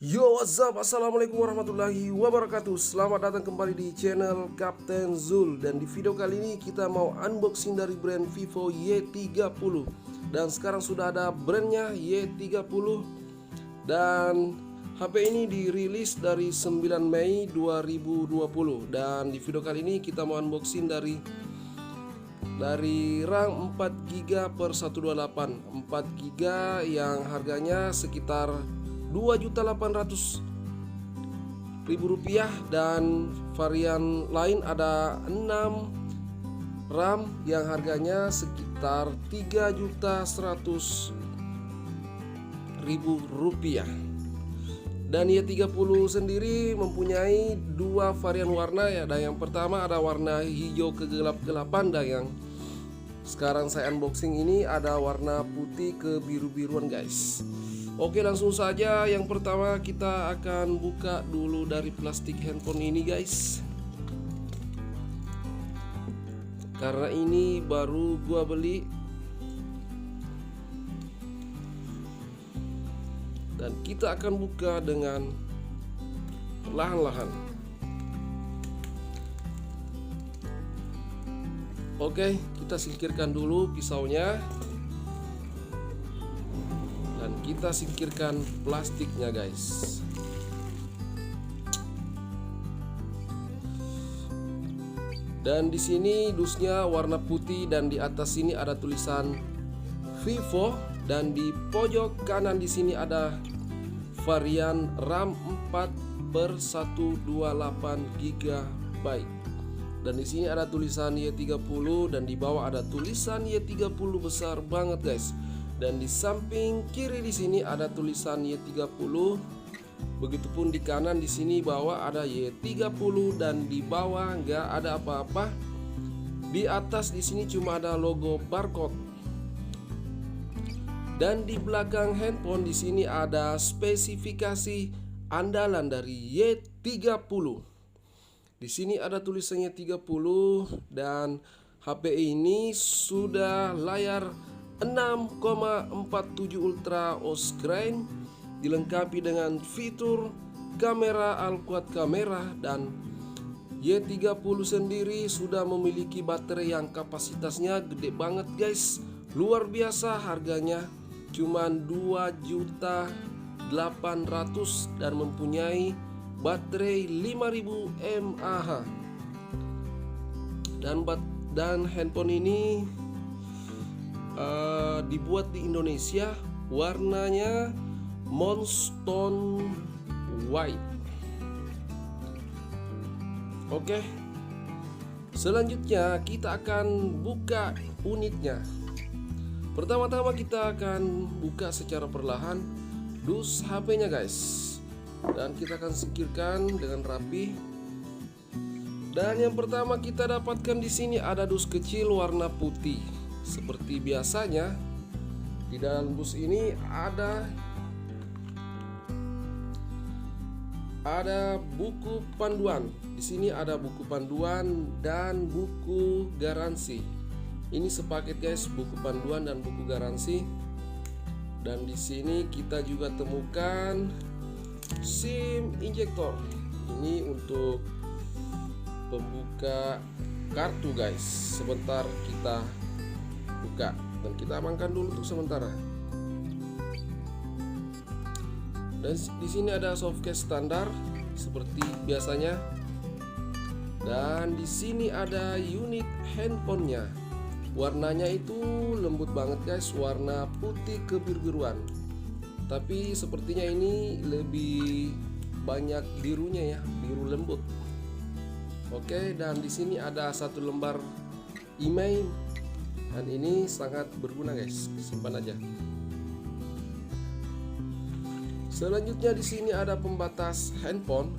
Yo, what's up? Assalamualaikum warahmatullahi wabarakatuh. Selamat datang kembali di channel Kapten Zul. Dan di video kali ini kita mau unboxing dari brand Vivo Y30. Dan sekarang sudah ada brandnya Y30. Dan HP ini dirilis dari 9 Mei 2020. Dan di video kali ini kita mau unboxing dari RAM 4GB per 128, 4GB yang harganya sekitar Rp2.800.000, dan varian lain ada 6 RAM yang harganya sekitar Rp3.100.000. Dan Y30 sendiri mempunyai dua varian warna ya. Dan yang pertama ada warna hijau kegelap-gelapan, dan yang sekarang saya unboxing ini ada warna putih ke biru-biruan guys. Oke, langsung saja. Yang pertama kita akan buka dulu dari plastik handphone ini guys, karena ini baru gua beli. Dan kita akan buka dengan perlahan-lahan. Oke, kita singkirkan dulu pisaunya. Dan kita singkirkan plastiknya guys. Dan di sini dusnya warna putih, dan di atas sini ada tulisan Vivo, dan di pojok kanan di sini ada varian RAM 4/128GB. Dan di sini ada tulisan Y30, dan di bawah ada tulisan Y30 besar banget guys. Dan di samping kiri di sini ada tulisan Y30. Begitupun di kanan di sini bawah ada Y30, dan di bawah nggak ada apa-apa. Di atas di sini cuma ada logo barcode. Dan di belakang handphone di sini ada spesifikasi andalan dari Y30. Di sini ada tulisannya 30, dan HP ini sudah layar 6,47 Ultra OIS screen, dilengkapi dengan fitur kamera all-quad kamera. Dan Y30 sendiri sudah memiliki baterai yang kapasitasnya gede banget guys, luar biasa. Harganya cuma 2.800.000 dan mempunyai baterai 5000 mAh. Dan handphone ini dibuat di Indonesia, warnanya Moonstone White. Oke, selanjutnya kita akan buka unitnya. Pertama-tama kita akan buka secara perlahan dus HP-nya guys, dan kita akan singkirkan dengan rapi. Dan yang pertama kita dapatkan di sini ada dus kecil warna putih. Seperti biasanya di dalam dus ini ada buku panduan. Di sini ada buku panduan dan buku garansi. Ini sepaket guys, buku panduan dan buku garansi. Dan di sini kita juga temukan SIM injektor. Ini untuk pembuka kartu guys. Sebentar kita buka dan kita amankan dulu untuk sementara. Dan di sini ada softcase standar seperti biasanya. Dan di sini ada unit handphonenya. Warnanya itu lembut banget guys, warna putih kebiru-biruan. Tapi sepertinya ini lebih banyak birunya ya, biru lembut. Oke, dan di sini ada satu lembar email. Dan ini sangat berguna guys, simpan aja. Selanjutnya di sini ada pembatas handphone.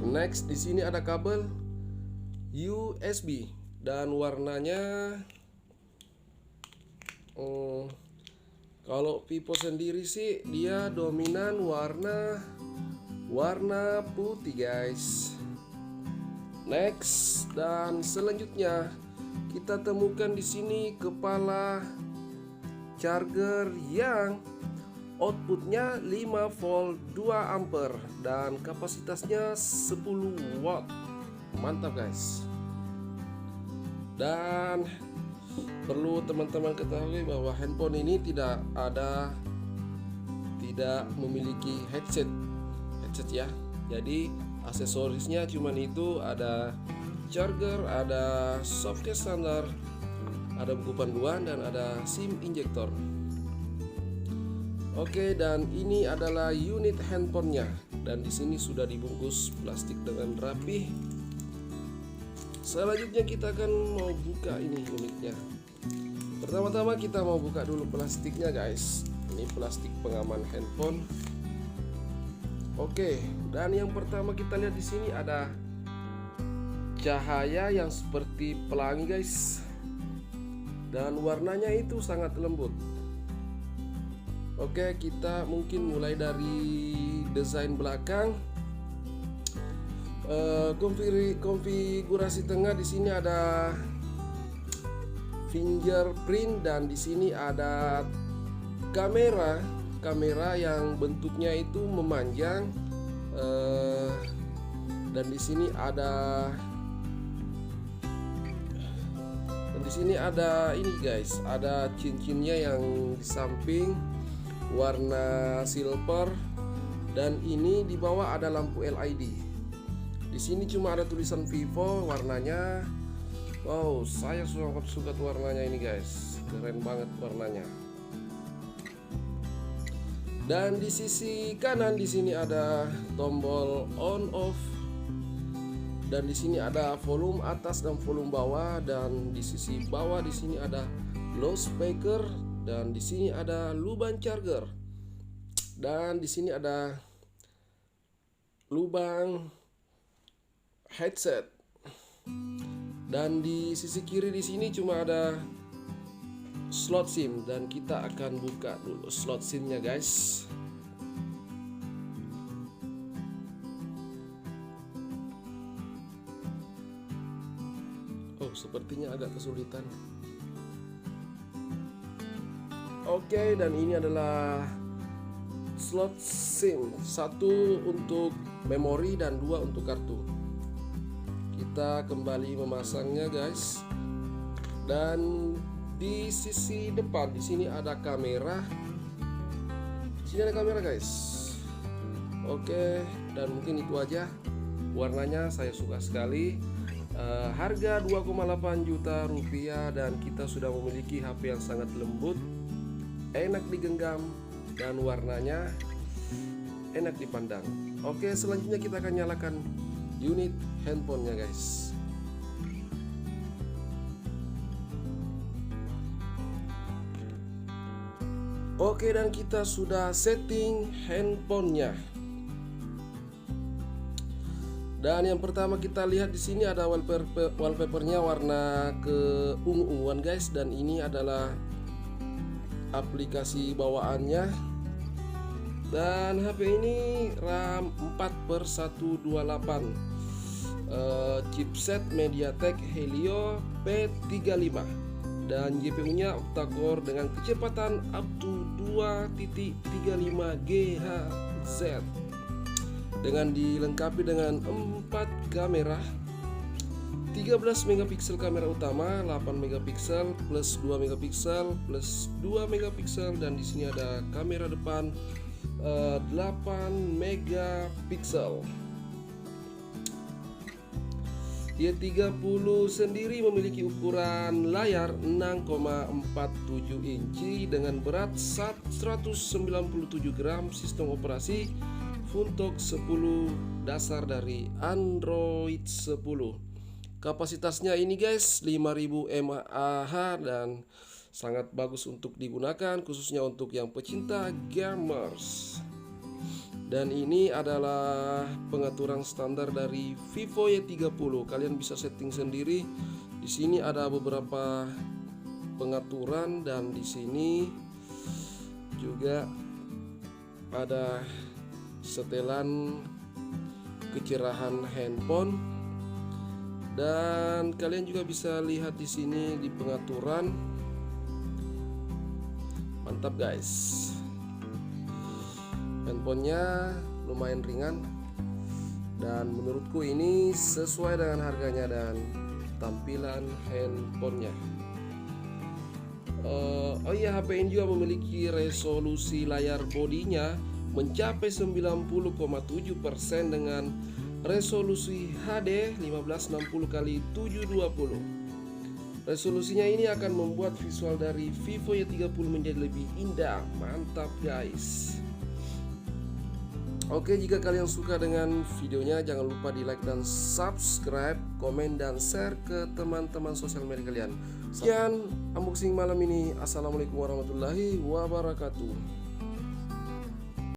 Next di sini ada kabel USB, dan warnanya kalau Vivo sendiri sih dia dominan warna putih guys. Next, dan selanjutnya kita temukan di sini kepala charger yang outputnya 5 volt 2 ampere dan kapasitasnya 10 watt. Mantap guys. Dan perlu teman-teman ketahui bahwa handphone ini tidak memiliki headset ya. Jadi aksesorisnya cuman itu, ada charger, ada softcase standar, ada buku panduan, dan ada SIM injektor. Oke, dan ini adalah unit handphonenya, dan di sini sudah dibungkus plastik dengan rapi. Selanjutnya kita akan mau buka ini unitnya. Pertama-tama kita mau buka dulu plastiknya guys. Ini plastik pengaman handphone. Oke, dan yang pertama kita lihat di sini ada cahaya yang seperti pelangi guys, dan warnanya itu sangat lembut. Oke, kita mungkin mulai dari desain belakang. Konfigurasi tengah di sini ada fingerprint, dan di sini ada kamera yang bentuknya itu memanjang, dan di sini ada ini guys, ada cincinnya yang di samping warna silver, dan ini di bawah ada lampu LED. Di sini cuma ada tulisan Vivo warnanya. Wow, saya suka warnanya ini guys, keren banget warnanya. Dan di sisi kanan di sini ada tombol on off, dan di sini ada volume atas dan volume bawah, dan di sisi bawah di sini ada loudspeaker, dan di sini ada lubang charger, dan di sini ada lubang headset. Dan di sisi kiri di sini cuma ada slot SIM, dan kita akan buka dulu slot SIM-nya guys. Oh, sepertinya agak kesulitan. Oke, dan ini adalah slot SIM, satu untuk memori dan dua untuk kartu. Kita kembali memasangnya guys. Dan di sisi depan di sini ada kamera. Di sini ada kamera guys. Oke, dan mungkin itu aja. Warnanya saya suka sekali. Harga 2,8 juta rupiah, dan kita sudah memiliki HP yang sangat lembut, enak digenggam, dan warnanya enak dipandang. Oke, selanjutnya kita akan nyalakan unit handphonenya guys. Oke, dan kita sudah setting handphonenya. Dan yang pertama kita lihat di sini ada wallpapernya warna keunguan guys, dan ini adalah aplikasi bawaannya. Dan HP ini RAM 4/128, chipset MediaTek Helio P35, dan GPU-nya octa-core dengan kecepatan up to 2.35 GHz, dengan dilengkapi dengan 4 kamera, 13 megapiksel kamera utama, 8 megapiksel plus 2 megapiksel plus 2 megapiksel, dan di sini ada kamera depan 8 megapiksel. Y30 sendiri memiliki ukuran layar 6,47 inci dengan berat 197 gram, sistem operasi Funtok 10 dasar dari Android 10. Kapasitasnya ini guys 5000 mAh, dan sangat bagus untuk digunakan khususnya untuk yang pecinta gamers. Dan ini adalah pengaturan standar dari Vivo Y30. Kalian bisa setting sendiri. Di sini ada beberapa pengaturan, dan di sini juga ada setelan kecerahan handphone, dan kalian juga bisa lihat di sini di pengaturan. Mantap guys. Handphonenya lumayan ringan dan menurutku ini sesuai dengan harganya dan tampilan handphonenya. Oh iya, HP ini juga memiliki resolusi layar bodinya mencapai 90,7% dengan resolusi HD 1560x720. Resolusinya ini akan membuat visual dari Vivo Y30 menjadi lebih indah. Mantap guys. Oke, jika kalian suka dengan videonya, jangan lupa di like dan subscribe, komen dan share ke teman-teman sosial media kalian. Sekian unboxing malam ini. Assalamualaikum warahmatullahi wabarakatuh.